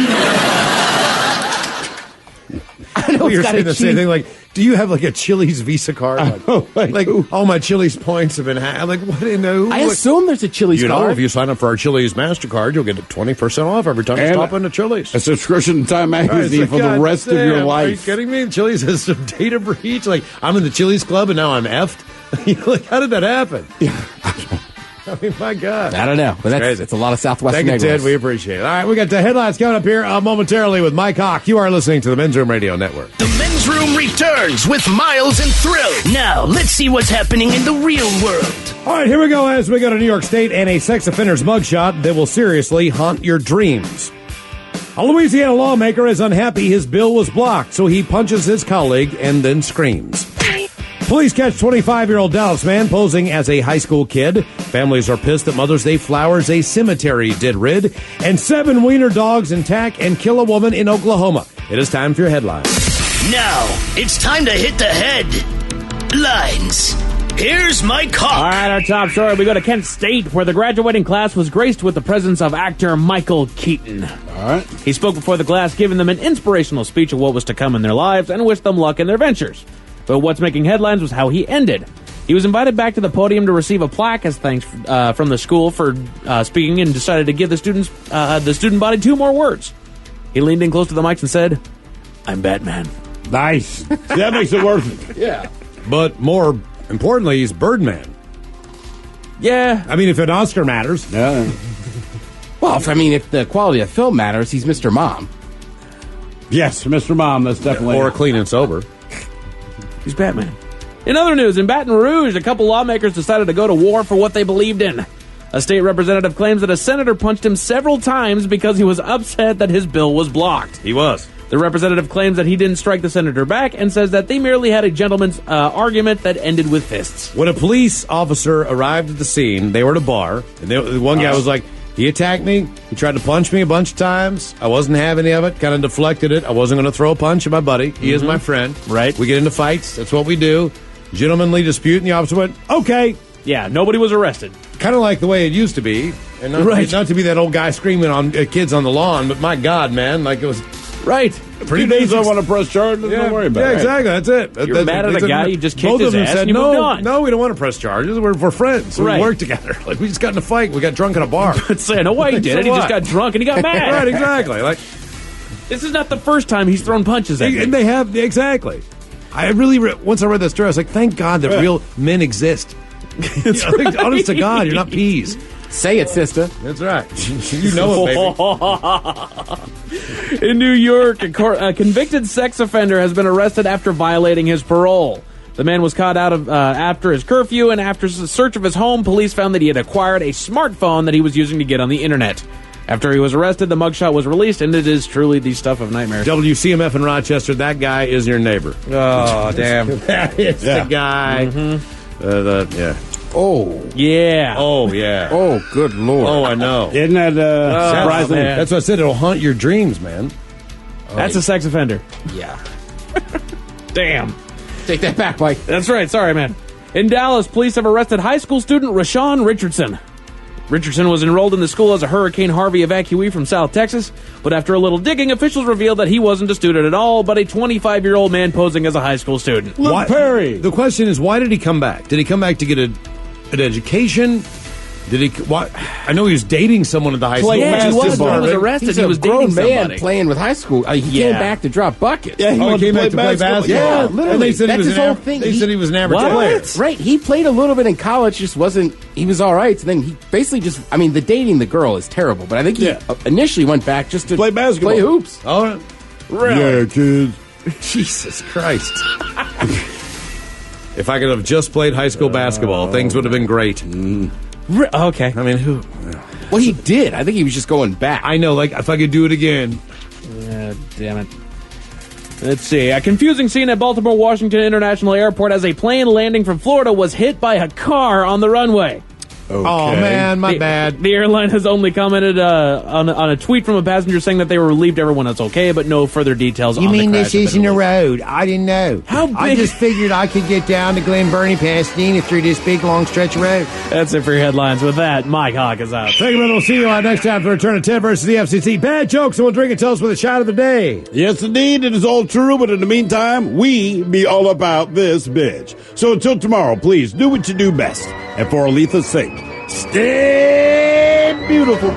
[SPEAKER 6] I know
[SPEAKER 3] you're
[SPEAKER 6] got
[SPEAKER 3] saying
[SPEAKER 6] a
[SPEAKER 3] the same
[SPEAKER 6] cheat.
[SPEAKER 3] thing. Like, do you have like a Chili's Visa card? Like all my Chili's points have been hacked. Like, what in the?
[SPEAKER 6] I assume there's a Chili's
[SPEAKER 3] You know,
[SPEAKER 6] card.
[SPEAKER 3] if you sign up for our Chili's MasterCard, you'll get 20% off every time you
[SPEAKER 5] And
[SPEAKER 3] stop into Chili's.
[SPEAKER 5] A subscription to Time Magazine for the rest of your life.
[SPEAKER 3] Are you kidding me? Chili's has some data breach. Like, I'm in the Chili's Club and now I'm effed. Like, how did that happen? I mean, my God.
[SPEAKER 6] I don't know, but
[SPEAKER 3] crazy.
[SPEAKER 6] it's a lot of Southwestern
[SPEAKER 3] Thank you, Ted.
[SPEAKER 6] neighborhoods.
[SPEAKER 3] We appreciate it. All right, we got the headlines coming up here momentarily with Mike Hawk. You are listening to the Men's Room Radio Network.
[SPEAKER 1] The Men's Room returns with Miles and Thrill. Now, let's see what's happening in the real world.
[SPEAKER 3] All right, here we go as we go to New York State and a sex offender's mugshot that will seriously haunt your dreams. A Louisiana lawmaker is unhappy his bill was blocked, so he punches his colleague and then screams. Police catch 25-year-old Dallas man posing as a high school kid. Families are pissed that Mother's Day flowers a cemetery did rid. And 7 wiener dogs attack and kill a woman in Oklahoma. It is time for your headlines.
[SPEAKER 1] Now, it's time to hit the headlines. Here's Mike Hawk.
[SPEAKER 4] All right, our top story. We go to Kent State, where the graduating class was graced with the presence of actor Michael Keaton.
[SPEAKER 5] All right.
[SPEAKER 4] He spoke before the class, giving them an inspirational speech of what was to come in their lives and wished them luck in their ventures. But what's making headlines was how he ended. He was invited back to the podium to receive a plaque as thanks from the school for speaking, and decided to give the student body 2 more words. He leaned in close to the mics and said, "I'm Batman."
[SPEAKER 5] Nice. That makes it worth it.
[SPEAKER 6] Yeah.
[SPEAKER 3] But more importantly, he's Birdman.
[SPEAKER 4] Yeah.
[SPEAKER 3] I mean, if an Oscar matters.
[SPEAKER 5] Yeah.
[SPEAKER 6] Well, if the quality of film matters, he's Mr. Mom.
[SPEAKER 5] Yes, Mr. Mom, that's definitely.
[SPEAKER 3] Or clean and sober.
[SPEAKER 4] He's Batman. In other news, in Baton Rouge, a couple lawmakers decided to go to war for what they believed in. A state representative claims that a senator punched him several times because he was upset that his bill was blocked.
[SPEAKER 3] He was.
[SPEAKER 4] The representative claims that he didn't strike the senator back and says that they merely had a gentleman's argument that ended with fists.
[SPEAKER 3] When a police officer arrived at the scene, they were at a bar, and the one guy was like, he attacked me. He tried to punch me a bunch of times. I wasn't having any of it. Kind of deflected it. I wasn't going to throw a punch at my buddy. He is my friend.
[SPEAKER 4] Right.
[SPEAKER 3] We get into fights. That's what we do. Gentlemanly dispute, and the officer went, okay.
[SPEAKER 4] Yeah, nobody was arrested.
[SPEAKER 3] Kind of like the way it used to be. And not to be that old guy screaming on kids on the lawn, but my God, man, like it was...
[SPEAKER 4] Right.
[SPEAKER 3] Pretty
[SPEAKER 5] 2 days I want to press charges. Don't worry about it.
[SPEAKER 3] Yeah, exactly. That's it.
[SPEAKER 4] You're mad at a guy, you just kicked his ass and you moved on.
[SPEAKER 3] No, we don't want to press charges. We're friends.
[SPEAKER 4] Right.
[SPEAKER 3] We work together. Like, we just got in a fight. We got drunk in a bar.
[SPEAKER 4] Say, no way he did
[SPEAKER 3] So
[SPEAKER 4] it. He
[SPEAKER 3] what?
[SPEAKER 4] just got drunk and he got mad.
[SPEAKER 3] Right, exactly. Like,
[SPEAKER 4] This is not the first time he's thrown punches at me.
[SPEAKER 3] and they have, exactly. I really, once I read that story, I was like, thank God that real men exist. Like, honest to God, you're not peas.
[SPEAKER 6] Say it, sister.
[SPEAKER 3] That's right. You know it, baby.
[SPEAKER 4] In New York, a convicted sex offender has been arrested after violating his parole. The man was caught out of after his curfew, and after a search of his home, police found that he had acquired a smartphone that he was using to get on the internet. After he was arrested, the mugshot was released, and it is truly the stuff of nightmares.
[SPEAKER 3] WCMF in Rochester, that guy is your neighbor.
[SPEAKER 4] Oh, damn.
[SPEAKER 3] That is the guy. Yeah.
[SPEAKER 6] Oh.
[SPEAKER 4] Yeah.
[SPEAKER 3] Oh, yeah.
[SPEAKER 6] Oh, good Lord.
[SPEAKER 3] Oh, I know.
[SPEAKER 5] Isn't that surprising?
[SPEAKER 4] man.
[SPEAKER 3] That's what I said. It'll haunt your dreams, man.
[SPEAKER 4] That's a sex offender.
[SPEAKER 6] Yeah.
[SPEAKER 4] Damn.
[SPEAKER 6] Take that back, Mike.
[SPEAKER 4] That's right. Sorry, man. In Dallas, police have arrested high school student Rashawn Richardson. Richardson was enrolled in the school as a Hurricane Harvey evacuee from South Texas, but after a little digging, officials revealed that he wasn't a student at all, but a 25-year-old man posing as a high school student.
[SPEAKER 3] Why,
[SPEAKER 5] Perry.
[SPEAKER 3] The question is, why did he come back? Did he come back to get an education? Did he? Why? I know he was dating someone at the high school.
[SPEAKER 4] Yeah, he was.
[SPEAKER 5] basketball.
[SPEAKER 4] He was arrested.
[SPEAKER 6] He's
[SPEAKER 4] he
[SPEAKER 6] a
[SPEAKER 4] was
[SPEAKER 6] grown
[SPEAKER 4] dating
[SPEAKER 6] man
[SPEAKER 4] somebody.
[SPEAKER 6] playing with high school. He
[SPEAKER 4] Yeah.
[SPEAKER 6] came back to drop buckets.
[SPEAKER 5] Yeah,
[SPEAKER 3] Oh, he came back to play basketball.
[SPEAKER 6] Yeah, literally.
[SPEAKER 3] And they said
[SPEAKER 6] That's
[SPEAKER 3] he was
[SPEAKER 6] his
[SPEAKER 3] an
[SPEAKER 6] whole
[SPEAKER 3] average,
[SPEAKER 6] thing.
[SPEAKER 3] They said he was an average
[SPEAKER 4] What?
[SPEAKER 3] player.
[SPEAKER 6] Right, he played a little bit in college, just wasn't, he was all right. So then he basically just, the dating the girl is terrible, but I think he initially went back just to
[SPEAKER 5] Play basketball.
[SPEAKER 6] play hoops.
[SPEAKER 3] Oh,
[SPEAKER 5] Yeah, kids.
[SPEAKER 3] Jesus Christ. If I could have just played high school basketball, things would have been great.
[SPEAKER 4] Okay.
[SPEAKER 3] I mean, who?
[SPEAKER 6] Well, he did. I think he was just going back.
[SPEAKER 3] I know, like, if I could do it again.
[SPEAKER 4] Damn it. Let's see. A confusing scene at Baltimore Washington International Airport as a plane landing from Florida was hit by a car on the runway.
[SPEAKER 3] Oh, man, my bad.
[SPEAKER 4] The airline has only commented on a tweet from a passenger saying that they were relieved everyone is okay, but no further details on the crash.
[SPEAKER 15] You mean this isn't a road? I didn't know.
[SPEAKER 4] How big?
[SPEAKER 15] I just figured I could get down to Glen Burnie, Pasadena through this big, long stretch of road.
[SPEAKER 4] That's it for your headlines. With that, Mike Hawk is out.
[SPEAKER 3] Thank you, man. We'll see you next time for the return of Ted versus the FCC. Bad jokes, and we'll drink and tell us with a shot of the day.
[SPEAKER 5] Yes, indeed. It is all true, but in the meantime, we be all about this bitch. So until tomorrow, please do what you do best. And for Aletha's sake, stay beautiful.